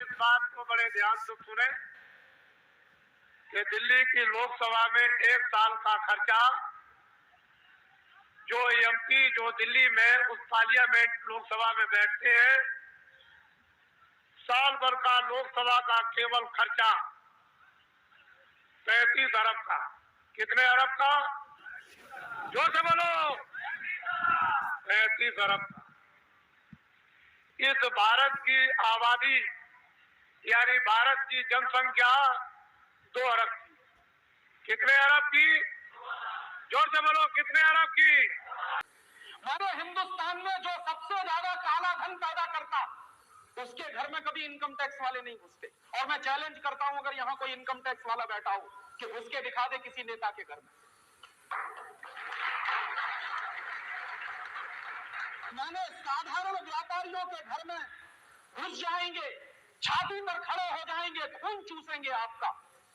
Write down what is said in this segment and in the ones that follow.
इस बात को बड़े ध्यान से सुने कि दिल्ली की लोकसभा में एक साल का खर्चा जो एमपी जो दिल्ली में उस पार्लियामेंट लोकसभा में बैठते हैं, साल भर का लोकसभा का केवल खर्चा 35 अरब का। कितने अरब का? जोर से बोलो। 35 अरब का। इस भारत की आबादी यानी भारत की जनसंख्या 2 अरब की। कितने अरब की? जोर से बोलो, कितने अरब की? मानो हिंदुस्तान में जो सबसे ज्यादा काला धन पैदा करता उसके घर में कभी इनकम टैक्स वाले नहीं घुसते। और मैं चैलेंज करता हूं, अगर यहां कोई इनकम टैक्स वाला बैठा हो कि घुस के दिखा दे किसी नेता के घर में। माने साधारण व्यापारियों के घर में घुस जाएंगे, छाती पर खड़े हो जाएंगे, खून चूसेंगे आपका।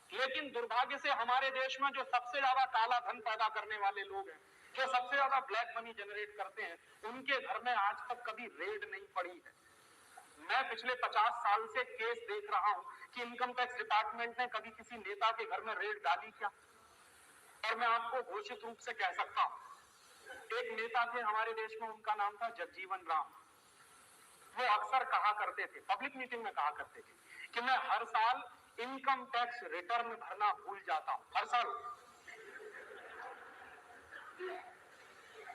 लेकिन दुर्भाग्य से हमारे देश में जो सबसे ज्यादा काला धन पैदा करने वाले लोग हैं, जो सबसे ज्यादा ब्लैक मनी जनरेट करते हैं, उनके घर में आज तक कभी रेड नहीं पड़ी है। मैं पिछले 50 साल से केस देख रहा हूं कि इनकम टैक्स डिपार्टमेंट ने कभी किसी नेता के घर में रेड डाली क्या? और मैं आपको घोषित रूप से कह सकता हूं, एक नेता थे हमारे देश में, उनका नाम था जगजीवन राम। वो अक्सर कहा करते थे, पब्लिक मीटिंग में कहा करते थे कि मैं हर साल इनकम टैक्स रिटर्न भरना भूल जाता हूं, हर साल।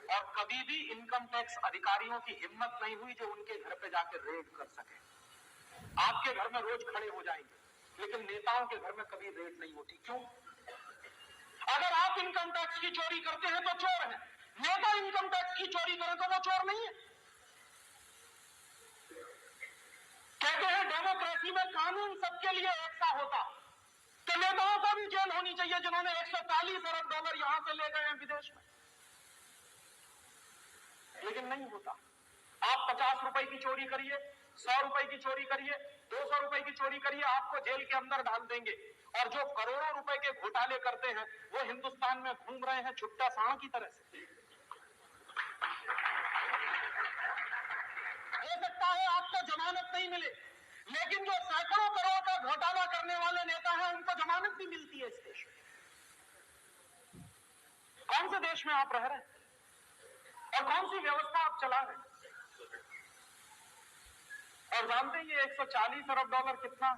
और कभी भी इनकम टैक्स अधिकारियों की हिम्मत नहीं हुई जो उनके घर पे जाकर रेड कर सके। आपके घर में रोज खड़े हो जाएंगे, लेकिन नेताओं के घर में कभी रेड नहीं होती। क्यों? अगर आप इनकम टैक्स की चोरी करते हैं तो चोर हैं, नेता इनकम टैक्स की चोरी करें तो वो चोर नहीं है। कहते हैं डेमोक्रेसी में कानून सबके लिए एक सा होता, तो नेताओं को भी जेल होनी चाहिए जिन्होंने 140 अरब डॉलर यहां से ले गए हैं विदेश में। लेकिन नहीं होता। आप 50 रुपए की चोरी करिए, 100 रुपए की चोरी करिए, 200 रुपए की चोरी करिए, आपको जेल के अंदर डाल देंगे। और जो करोड़ों रुपए के घोटाले करते हैं वो हिंदुस्तान में घूम रहे हैं छुट्टा सांड की तरह से। हो सकता है आपको जमानत नहीं मिले, लेकिन जो सैकड़ों करोड़ का घोटाला करने वाले नेता हैं उनको जमानत भी मिलती है इस देश में। कौन से देश में आप रह रहे हैं और कौन सी व्यवस्था आप चला रहे हैं? और जानते हैं ये 140 अरब डॉलर कितना?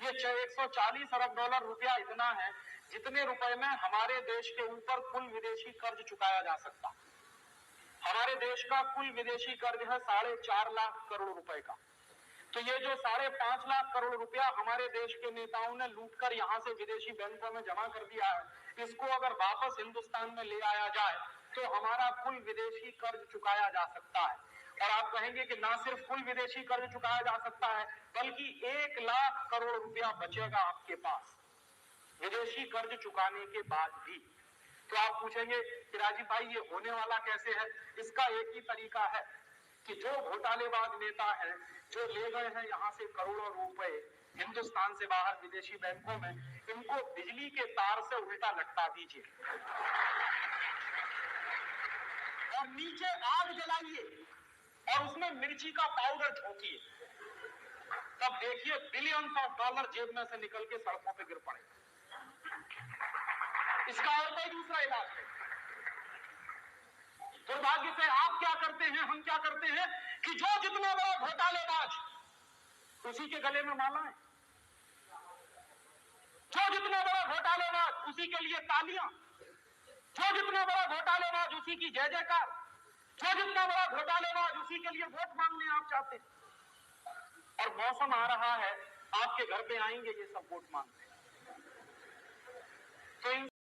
ये 140 अरब डॉलर रुपया इतना है जितने रुपए में हमारे देश के ऊपर कुल विदेशी कर्ज चुकाया जा सकता। हमारे देश का कुल विदेशी कर्ज है 4.5 लाख करोड़ रुपए का। तो ये जो 5.5 लाख करोड़ रुपया हमारे देश के नेताओं ने लूटकर यहां से विदेशी बैंकों में जमा कर दिया है, इसको अगर वापस हिंदुस्तान में ले आया जाए तो हमारा कुल विदेशी कर्ज चुकाया जा सकता है। और आप कहेंगे कि ना सिर्फ कुल विदेशी कर्ज चुकाया जा सकता है, बल्कि 1 लाख करोड़ रुपया बचेगा आपके पास विदेशी कर्ज चुकाने के बाद भी। तो आप पूछेंगे कि राजीव भाई ये होने वाला कैसे है? इसका एक ही तरीका है कि जो घोटालेबाज नेता हैं, जो ले गए हैं यहां से करोड़ों रुपए हिंदुस्तान से बाहर विदेशी बैंकों में, इनको बिजली के तार से उल्टा लटका दीजिए और नीचे आग जलाइए और उसमें मिर्ची का पाउडर झोंकिए। तब देखिए बिलियंस ऑफ डॉलर जेब में से निकल के सड़कों पे गिर पड़े। इसका और कोई दूसरा इलाज है? दुर्भाग्य से आप क्या करते हैं, हम क्या करते हैं कि जो जितना बड़ा घोटालेबाज उसी के गले में माला है, जो जितना बड़ा घोटालेबाज उसी के लिए तालियां, जो जितना बड़ा घोटालेबाज उसी की जय जयकार, जो जितना बड़ा घोटालेबाज उसी के लिए वोट मांगने आप चाहते हैं। और मौसम आ रहा है, आपके घर पे आएंगे ये सब वोट मांगने। तो